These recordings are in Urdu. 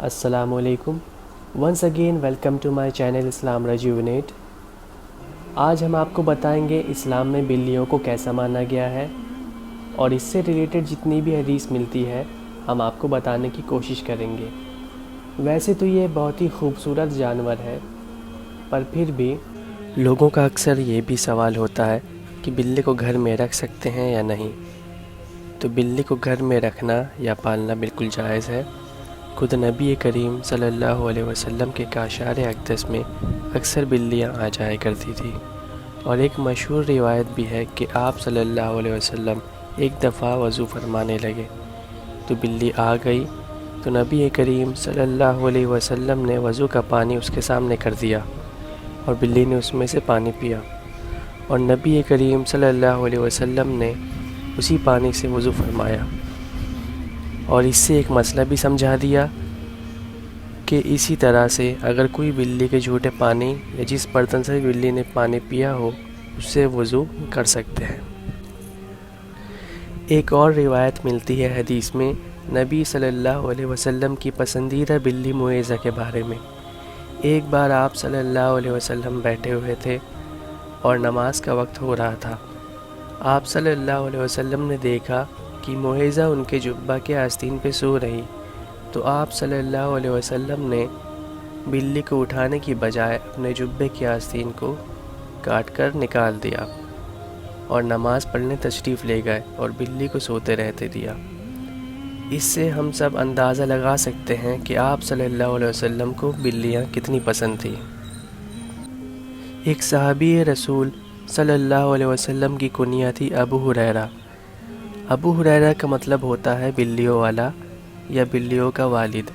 السلام علیکم. Once again welcome to my channel Islam rejuvenate. آج ہم آپ کو بتائیں گے اسلام میں بلیوں کو کیسا مانا گیا ہے، اور اس سے ریلیٹڈ جتنی بھی حدیث ملتی ہے ہم آپ کو بتانے کی کوشش کریں گے. ویسے تو یہ بہت ہی خوبصورت جانور ہے، پر پھر بھی لوگوں کا اکثر یہ بھی سوال ہوتا ہے کہ بلی کو گھر میں رکھ سکتے ہیں یا نہیں. تو بلی کو گھر میں رکھنا یا پالنا بالکل جائز ہے. خود نبی کریم صلی اللہ علیہ وسلم کے کاشار اقدس میں اکثر بلیاں آ جایا کرتی تھی، اور ایک مشہور روایت بھی ہے کہ آپ صلی اللہ علیہ وسلم ایک دفعہ وضو فرمانے لگے تو بلی آ گئی، تو نبی کریم صلی اللہ علیہ وسلم نے وضو کا پانی اس کے سامنے کر دیا اور بلی نے اس میں سے پانی پیا، اور نبی کریم صلی اللہ علیہ وسلم نے اسی پانی سے وضو فرمایا، اور اس سے ایک مسئلہ بھی سمجھا دیا کہ اسی طرح سے اگر کوئی بلی کے جھوٹے پانی یا جس برتن سے بلی نے پانی پیا ہو اس سے وضو کر سکتے ہیں. ایک اور روایت ملتی ہے حدیث میں نبی صلی اللہ علیہ وسلم کی پسندیدہ بلی معیزہ کے بارے میں. ایک بار آپ صلی اللہ علیہ وسلم بیٹھے ہوئے تھے اور نماز کا وقت ہو رہا تھا. آپ صلی اللہ علیہ وسلم نے دیکھا کہ معیزہ ان کے جبہ کے آستین پہ سو رہی، تو آپ صلی اللہ علیہ وسلم نے بلی کو اٹھانے کی بجائے اپنے جبے کے آستین کو کاٹ کر نکال دیا اور نماز پڑھنے تشریف لے گئے اور بلی کو سوتے رہتے دیا. اس سے ہم سب اندازہ لگا سکتے ہیں کہ آپ صلی اللہ علیہ وسلم کو بلیاں کتنی پسند تھیں. ایک صحابی رسول صلی اللہ علیہ وسلم کی کنیہ تھی ابو ہریرہ. ابو ہریرہ کا مطلب ہوتا ہے بلیوں والا یا بلیوں کا والد.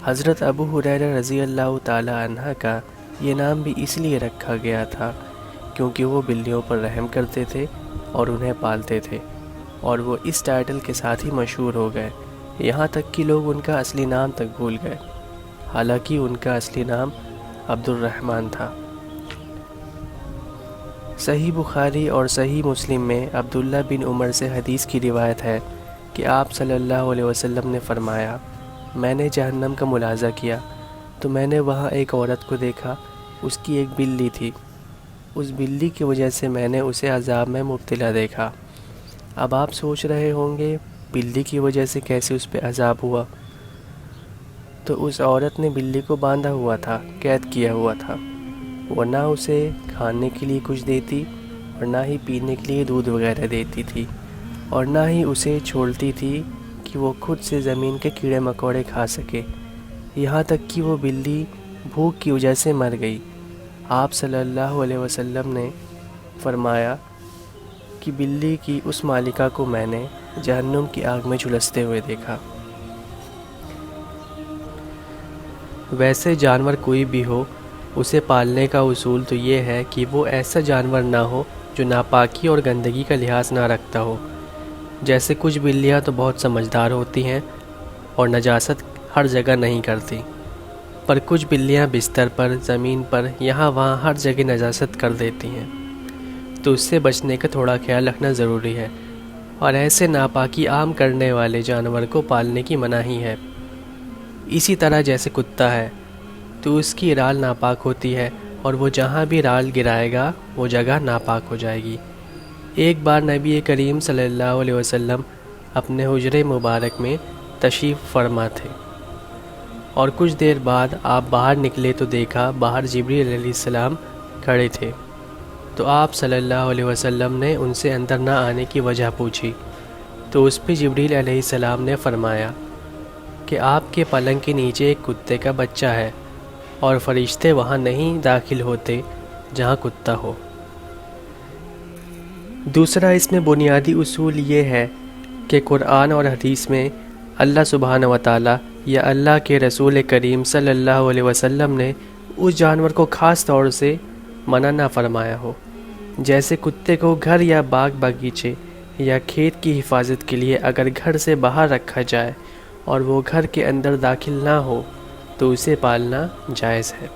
حضرت ابو ہریرہ رضی اللہ تعالی عنہ کا یہ نام بھی اس لیے رکھا گیا تھا کیونکہ وہ بلیوں پر رحم کرتے تھے اور انہیں پالتے تھے، اور وہ اس ٹائٹل کے ساتھ ہی مشہور ہو گئے، یہاں تک کہ لوگ ان کا اصلی نام تک بھول گئے، حالانکہ ان کا اصلی نام عبد الرحمن تھا. صحیح بخاری اور صحیح مسلم میں عبداللہ بن عمر سے حدیث کی روایت ہے کہ آپ صلی اللہ علیہ وسلم نے فرمایا، میں نے جہنم کا ملاحظہ کیا تو میں نے وہاں ایک عورت کو دیکھا، اس کی ایک بلی تھی، اس بلی کی وجہ سے میں نے اسے عذاب میں مبتلا دیکھا. اب آپ سوچ رہے ہوں گے بلی کی وجہ سے کیسے اس پہ عذاب ہوا؟ تو اس عورت نے بلی کو باندھا ہوا تھا، قید کیا ہوا تھا. وہ نہ اسے کھانے کے لیے کچھ دیتی اور نہ ہی پینے کے لیے دودھ وغیرہ دیتی تھی، اور نہ ہی اسے چھوڑتی تھی کہ وہ خود سے زمین کے کیڑے مکوڑے کھا سکے، یہاں تک کہ وہ بلی بھوک کی وجہ سے مر گئی. آپ صلی اللہ علیہ وسلم نے فرمایا کہ بلی کی اس مالکہ کو میں نے جہنم کی آگ میں جھلستے ہوئے دیکھا. ویسے جانور کوئی بھی ہو، اسے پالنے کا اصول تو یہ ہے کہ وہ ایسا جانور نہ ہو جو ناپاکی اور گندگی کا لحاظ نہ رکھتا ہو. جیسے کچھ بلیاں تو بہت سمجھدار ہوتی ہیں اور نجاست ہر جگہ نہیں کرتی، پر کچھ بلیاں بستر پر، زمین پر، یہاں وہاں ہر جگہ نجاست کر دیتی ہیں، تو اس سے بچنے کا تھوڑا خیال رکھنا ضروری ہے، اور ایسے ناپاکی عام کرنے والے جانور کو پالنے کی مناہی ہے. اسی طرح جیسے کتا ہے تو اس کی رال ناپاک ہوتی ہے، اور وہ جہاں بھی رال گرائے گا وہ جگہ ناپاک ہو جائے گی. ایک بار نبی کریم صلی اللہ علیہ وسلم اپنے حجرے مبارک میں تشریف فرما تھے، اور کچھ دیر بعد آپ باہر نکلے تو دیکھا باہر جبریل علیہ السلام کھڑے تھے. تو آپ صلی اللہ علیہ وسلم نے ان سے اندر نہ آنے کی وجہ پوچھی، تو اس پہ جبریل علیہ السلام نے فرمایا کہ آپ کے پلنگ کے نیچے ایک کتے کا بچہ ہے، اور فرشتے وہاں نہیں داخل ہوتے جہاں کتا ہو. دوسرا اس میں بنیادی اصول یہ ہے کہ قرآن اور حدیث میں اللہ سبحانہ و تعالیٰ یا اللہ کے رسول کریم صلی اللہ علیہ وسلم نے اس جانور کو خاص طور سے منع نہ فرمایا ہو. جیسے کتے کو گھر یا باغ باغیچے یا کھیت کی حفاظت کے لیے اگر گھر سے باہر رکھا جائے اور وہ گھر کے اندر داخل نہ ہو تو اسے پالنا جائز ہے،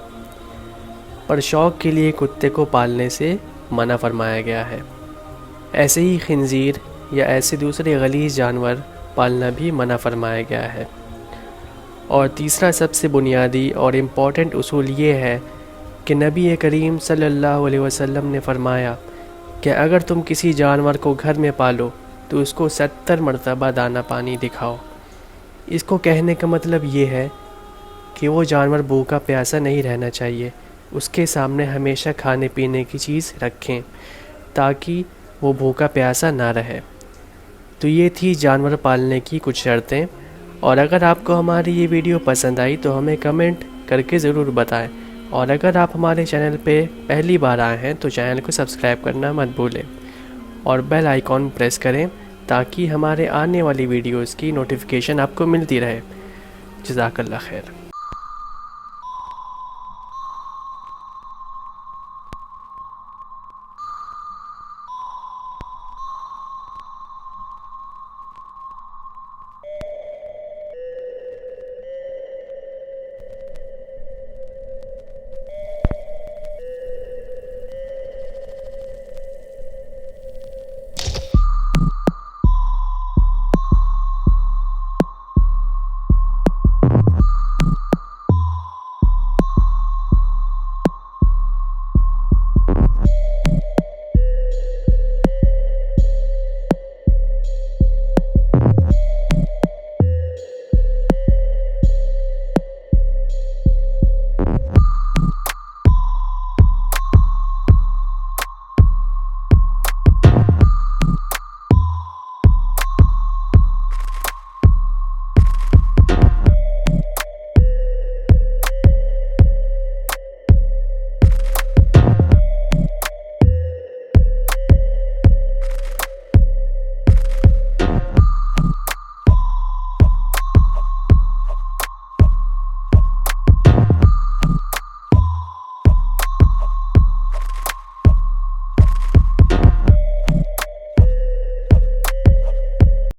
پر شوق کے لیے کتے کو پالنے سے منع فرمایا گیا ہے. ایسے ہی خنزیر یا ایسے دوسرے غلیظ جانور پالنا بھی منع فرمایا گیا ہے. اور تیسرا سب سے بنیادی اور امپورٹنٹ اصول یہ ہے کہ نبی کریم صلی اللہ علیہ وسلم نے فرمایا کہ اگر تم کسی جانور کو گھر میں پالو تو اس کو 70 مرتبہ دانہ پانی دکھاؤ۔ اس کو کہنے کا مطلب یہ ہے کہ وہ جانور بھوکا پیاسا نہیں رہنا چاہیے، اس کے سامنے ہمیشہ کھانے پینے کی چیز رکھیں تاکہ وہ بھوکا پیاسا نہ رہے۔ تو یہ تھی جانور پالنے کی کچھ شرطیں، اور اگر آپ کو ہماری یہ ویڈیو پسند آئی تو ہمیں کمنٹ کر کے ضرور بتائیں، اور اگر آپ ہمارے چینل پہ پہلی بار آئے ہیں تو چینل کو سبسکرائب کرنا مت بھولیں اور بیل آئیکن پریس کریں تاکہ ہمارے آنے والی ویڈیوز کی نوٹیفیکیشن آپ کو ملتی رہے۔ جزاک اللہ خیر۔